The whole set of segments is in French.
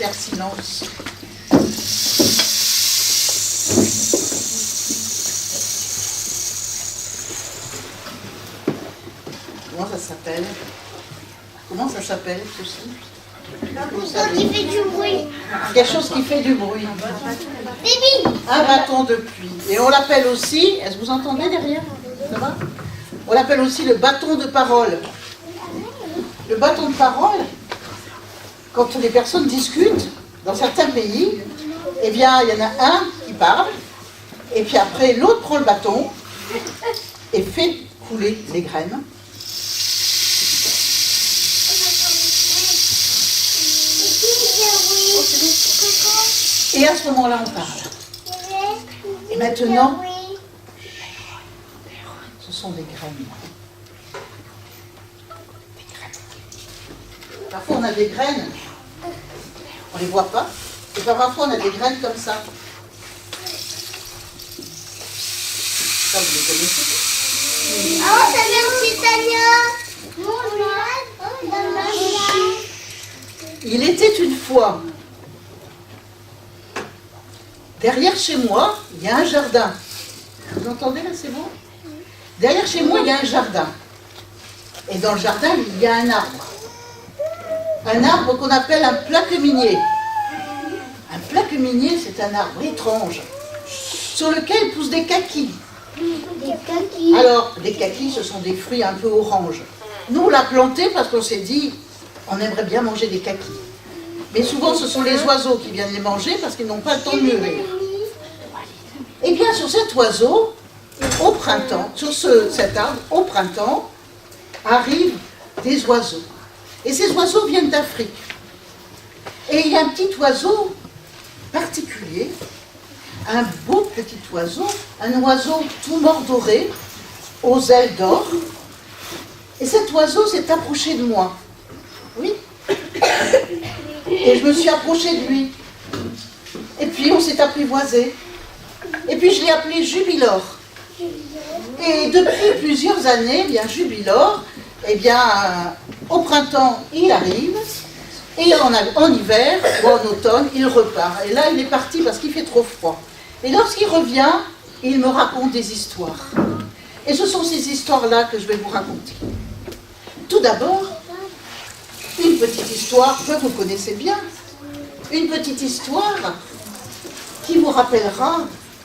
faire silence. Comment ça s'appelle? Comment ça s'appelle, ceci? Quelque chose qui fait du bruit. Quelque chose qui fait du bruit. Bibi. Un bâton de pluie. Et on l'appelle aussi, est-ce que vous entendez derrière? Ça va? On l'appelle aussi le bâton de parole. Le bâton de parole, quand les personnes discutent, dans certains pays, eh bien, il y en a un qui parle, et puis après, l'autre prend le bâton et fait couler les graines. Et à ce moment-là, on parle. Et maintenant, ce sont des graines. Des graines. Parfois, on a des graines, on ne les voit pas. Et parfois, on a des graines comme ça. Ça, vous les connaissez. Ah, ça vient aussi, Tania. Il était une fois, derrière chez moi, il y a un jardin. Vous entendez là, c'est bon? Derrière chez moi, il y a un jardin. Et dans le jardin, il y a un arbre. Un arbre qu'on appelle un plaque-minier. Un plaque-minier, c'est un arbre étrange, sur lequel poussent des kakis. Des kakis. Alors, les kakis, ce sont des fruits un peu orange. Nous, on l'a planté parce qu'on s'est dit, on aimerait bien manger des kakis. Mais souvent, ce sont les oiseaux qui viennent les manger parce qu'ils n'ont pas le temps de mûrir. Eh bien, sur cet oiseau, au printemps, sur cet arbre, au printemps, arrivent des oiseaux. Et ces oiseaux viennent d'Afrique. Et il y a un petit oiseau particulier, un beau petit oiseau, un oiseau tout mordoré, aux ailes d'or. Et cet oiseau s'est approché de moi. Oui. Et je me suis approchée de lui. Et puis on s'est apprivoisé. Et puis je l'ai appelé Jubilor. Et depuis plusieurs années, eh bien Jubilor, eh bien, au printemps, il arrive. Et en hiver ou en automne, il repart. Et là, il est parti parce qu'il fait trop froid. Et lorsqu'il revient, il me raconte des histoires. Et ce sont ces histoires-là que je vais vous raconter. Tout d'abord, une petite histoire que vous connaissez bien. Une petite histoire qui vous rappellera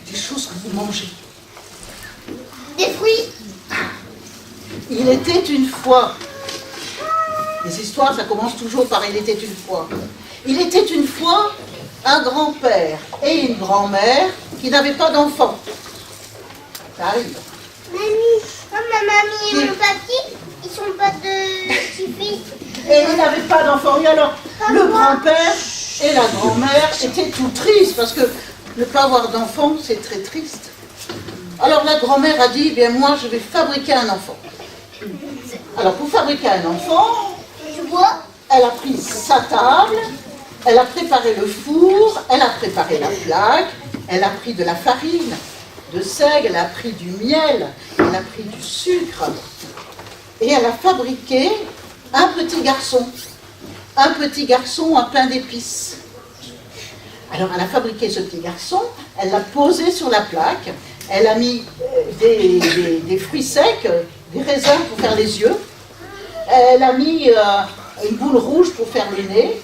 des choses que vous mangez. Des fruits. Il était une fois. Les histoires, ça commence toujours par « il était une fois ». Il était une fois un grand-père et une grand-mère qui n'avaient pas d'enfants. Ça arrive. Mamie, ma mamie et mon papy, ils sont pas de petits-fils. Et ils n'avaient pas d'enfants. Et alors, le grand-père et la grand-mère étaient tout tristes parce que ne pas avoir d'enfants, c'est très triste. Alors la grand-mère a dit, eh bien moi je vais fabriquer un enfant. Alors pour fabriquer un enfant, Tu vois? elle a pris sa table, elle a préparé le four, elle a préparé la plaque, elle a pris de la farine, de seigle, elle a pris du miel, elle a pris du sucre. Et elle a fabriqué un petit garçon. Un petit garçon à pain d'épices. Alors elle a fabriqué ce petit garçon, elle l'a posé sur la plaque, elle a mis des fruits secs, des raisins pour faire les yeux, elle a mis une boule rouge pour faire le nez,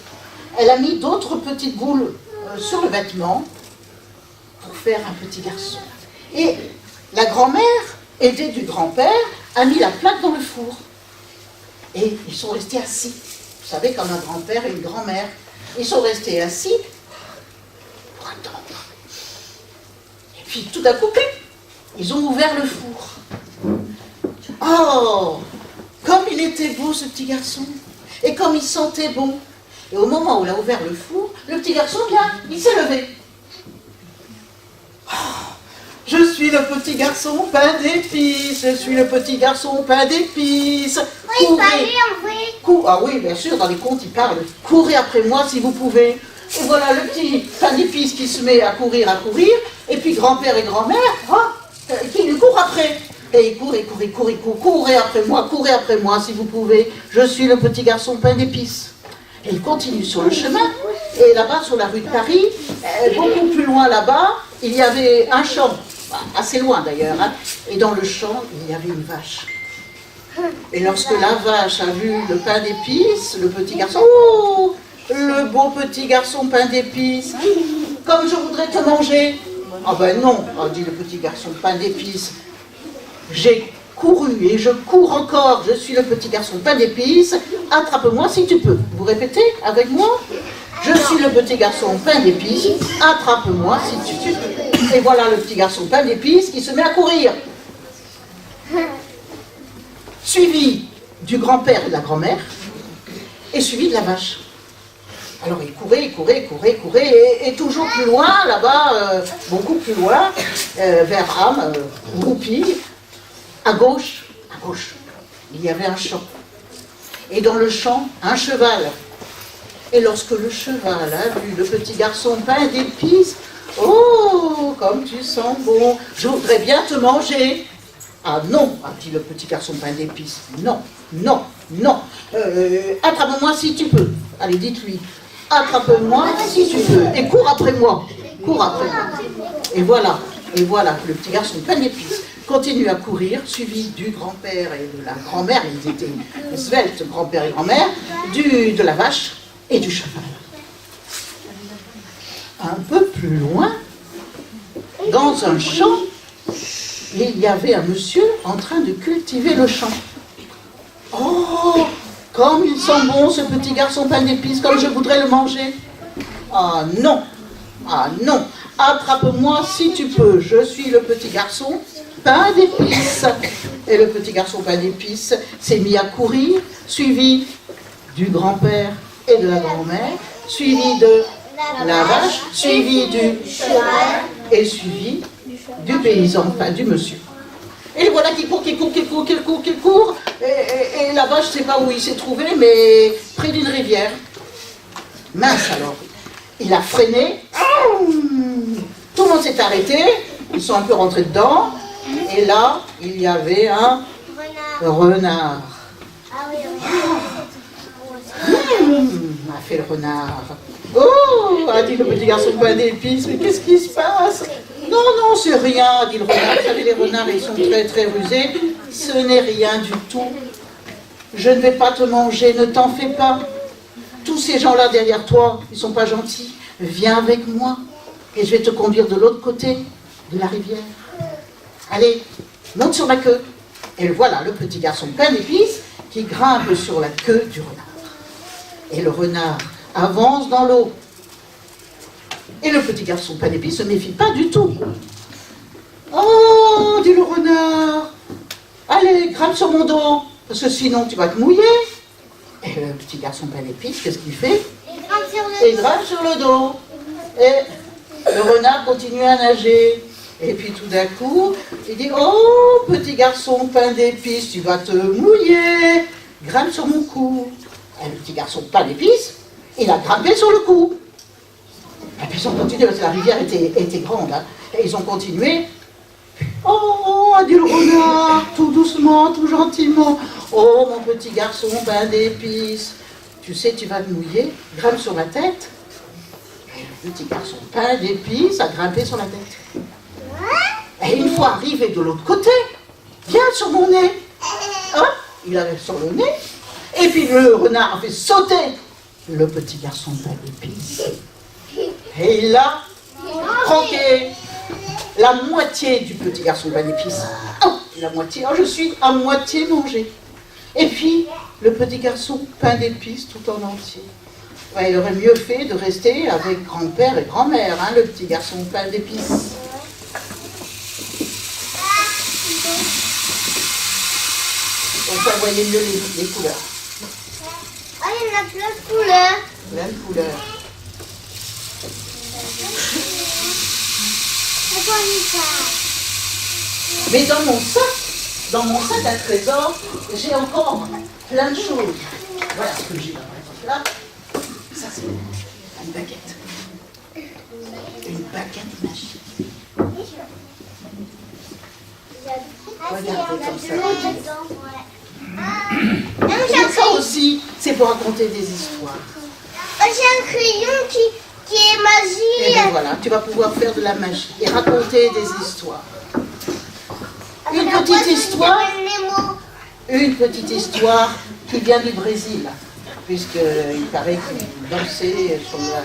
elle a mis d'autres petites boules sur le vêtement pour faire un petit garçon. Et la grand-mère, aidée du grand-père, a mis la plaque dans le four. Et ils sont restés assis. Vous savez, comme un grand-père et une grand-mère. Ils sont restés assis pour attendre. Et puis tout d'un coup, ils ont ouvert le four. Oh, comme il était beau ce petit garçon. Et comme il sentait bon. Et au moment où il a ouvert le four, le petit garçon, bien, il s'est levé. Oh, je suis le petit garçon pain d'épices, je suis le petit garçon pain d'épices. Oui, il parlait en vrai. Ah oui, bien sûr, dans les contes, il parle. Courez après moi si vous pouvez. Et voilà le petit pain d'épices qui se met à courir, et puis grand-père et grand-mère, qui lui courent après. Et il court, courez après moi si vous pouvez. Je suis le petit garçon pain d'épices. Et il continue sur le chemin, Et là-bas, sur la rue de Paris, beaucoup plus loin là-bas, il y avait un champ, assez loin d'ailleurs, hein, et dans le champ, il y avait une vache. Et lorsque la vache a vu le pain d'épices, le petit garçon, oh, le beau petit garçon pain d'épices, comme je voudrais te manger. Ah ben non, a dit le petit garçon pain d'épices. J'ai couru et je cours encore, je suis le petit garçon pain d'épices, attrape-moi si tu peux. Vous répétez avec moi? Je suis le petit garçon pain d'épices, attrape-moi si tu peux. Et voilà le petit garçon pain d'épices qui se met à courir. Suivi du grand-père et de la grand-mère, et suivi de la vache. Alors il courait, et toujours plus loin, là-bas, beaucoup plus loin, vers Ham, Goupil, à gauche, il y avait un champ. Et dans le champ, un cheval. Et lorsque le cheval a vu le petit garçon pain d'épices, oh, comme tu sens bon, je voudrais bien te manger. Ah non, a dit le petit garçon pain d'épices. Non, non, non. Attrape-moi si tu peux. Allez, dites-lui. Attrape-moi si tu peux. Et cours après moi. Cours après moi. Et voilà, le petit garçon pain d'épices continue à courir, suivi du grand-père et de la grand-mère. Ils étaient sveltes, grand-père et grand-mère, de la vache et du cheval. Un peu plus loin, dans un champ, il y avait un monsieur en train de cultiver le champ. Oh, comme il sent bon ce petit garçon pain d'épices, comme je voudrais le manger. Ah non, attrape-moi si tu peux, je suis le petit garçon pain d'épices. Et le petit garçon pain d'épices s'est mis à courir, suivi du grand-père et de la grand-mère, suivi de la vache, suivi du cheval et suivi du paysan, enfin du monsieur. Et voilà qu'il court, et la vache, je ne sais pas où il s'est trouvé, mais près d'une rivière. Mince alors, il a freiné, tout le monde s'est arrêté, ils sont un peu rentrés dedans, et là, il y avait un renard. A fait le renard. Oh, a dit le petit garçon pain d'épices, mais qu'est-ce qui se passe? Non, c'est rien, dit le renard. Vous savez, les renards, ils sont très, très rusés. Ce n'est rien du tout. Je ne vais pas te manger, ne t'en fais pas. Tous ces gens-là derrière toi, ils ne sont pas gentils. Viens avec moi et je vais te conduire de l'autre côté de la rivière. Allez, monte sur ma queue. Et voilà le petit garçon pain d'épices qui grimpe sur la queue du renard. Et le renard avance dans l'eau. Et le petit garçon pain d'épices ne se méfie pas du tout. Oh, dit le renard, allez, grimpe sur mon dos, parce que sinon tu vas te mouiller. Et le petit garçon pain d'épices, qu'est-ce qu'il fait? Il grimpe sur le dos. Et le renard continue à nager. Et puis tout d'un coup, il dit, oh, petit garçon pain d'épices, tu vas te mouiller. Grimpe sur mon cou. Et le petit garçon pain d'épices, il a grimpé sur le cou. Et puis ils ont continué, parce que la rivière était grande, hein, et ils ont continué. Oh, a dit le renard, tout doucement, tout gentiment. Oh, mon petit garçon pain d'épices, tu sais, tu vas te mouiller, grimpe sur ma tête. Et le petit garçon pain d'épices a grimpé sur la tête. Et une fois arrivé de l'autre côté, viens sur mon nez. Hop, il avait sur le nez. Et puis le renard a fait sauter le petit garçon pain d'épices. Et il a croqué la moitié du petit garçon pain d'épices. Oh, la moitié. Oh, je suis à moitié mangé. Et puis, le petit garçon pain d'épices tout en entier. Ouais, il aurait mieux fait de rester avec grand-père et grand-mère, hein, le petit garçon pain d'épices. Donc ça, vous voyez mieux les couleurs. Ah, il y en a plein de couleurs. Plein de couleurs. Mais dans mon sac à trésor, j'ai encore plein de choses. Voilà ce que j'ai là. Ça, c'est une baguette. Une baguette magique. Regardez comme ça. Et ça aussi, c'est pour raconter des histoires. j'ai un crayon qui est magique. Et bien voilà, tu vas pouvoir faire de la magie et raconter des histoires. Une petite histoire qui vient du Brésil, puisqu'il paraît qu'il dansait sur la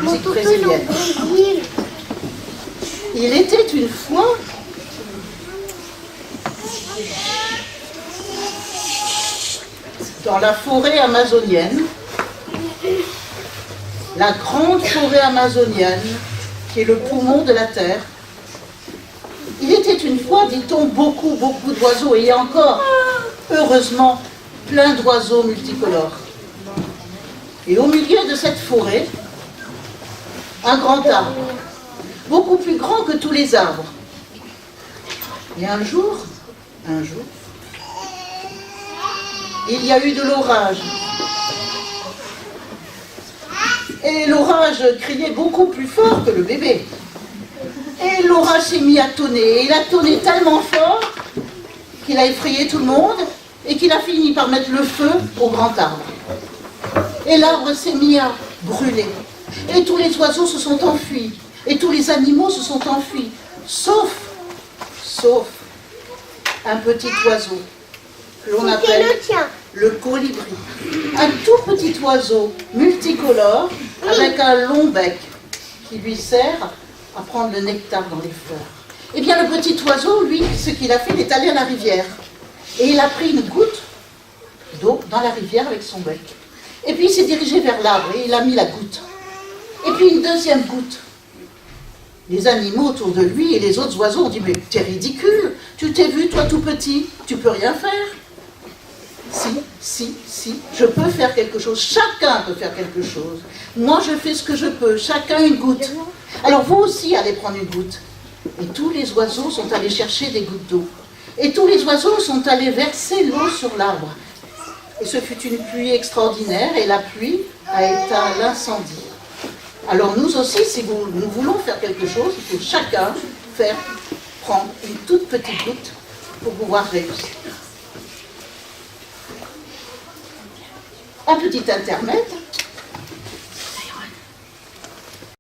musique brésilienne. Il était une fois dans la forêt amazonienne, la grande forêt amazonienne, qui est le poumon de la Terre. Il était une fois, dit-on, beaucoup d'oiseaux, et encore, heureusement, plein d'oiseaux multicolores. Et au milieu de cette forêt, un grand arbre, beaucoup plus grand que tous les arbres. Et un jour, il y a eu de l'orage. Et l'orage criait beaucoup plus fort que le bébé. Et l'orage s'est mis à tonner. Et il a tonné tellement fort qu'il a effrayé tout le monde et qu'il a fini par mettre le feu au grand arbre. Et l'arbre s'est mis à brûler. Et tous les oiseaux se sont enfuis. Et tous les animaux se sont enfuis. Sauf un petit oiseau que l'on appelle le colibri. Un tout petit oiseau multicolore avec un long bec qui lui sert à prendre le nectar dans les fleurs. Eh bien, le petit oiseau, lui, ce qu'il a fait, il est allé à la rivière. Et il a pris une goutte d'eau dans la rivière avec son bec. Et puis, il s'est dirigé vers l'arbre et il a mis la goutte. Et puis, une deuxième goutte. Les animaux autour de lui et les autres oiseaux ont dit « Mais t'es ridicule, tu t'es vu, toi tout petit, tu peux rien faire. » Si, je peux faire quelque chose. Chacun peut faire quelque chose. Moi, je fais ce que je peux. Chacun une goutte. Alors, vous aussi, allez prendre une goutte. Et tous les oiseaux sont allés chercher des gouttes d'eau. Et tous les oiseaux sont allés verser l'eau sur l'arbre. Et ce fut une pluie extraordinaire et la pluie a éteint l'incendie. Alors, nous aussi, si nous voulons faire quelque chose, il faut chacun prendre une toute petite goutte pour pouvoir réussir. Un petit intermède,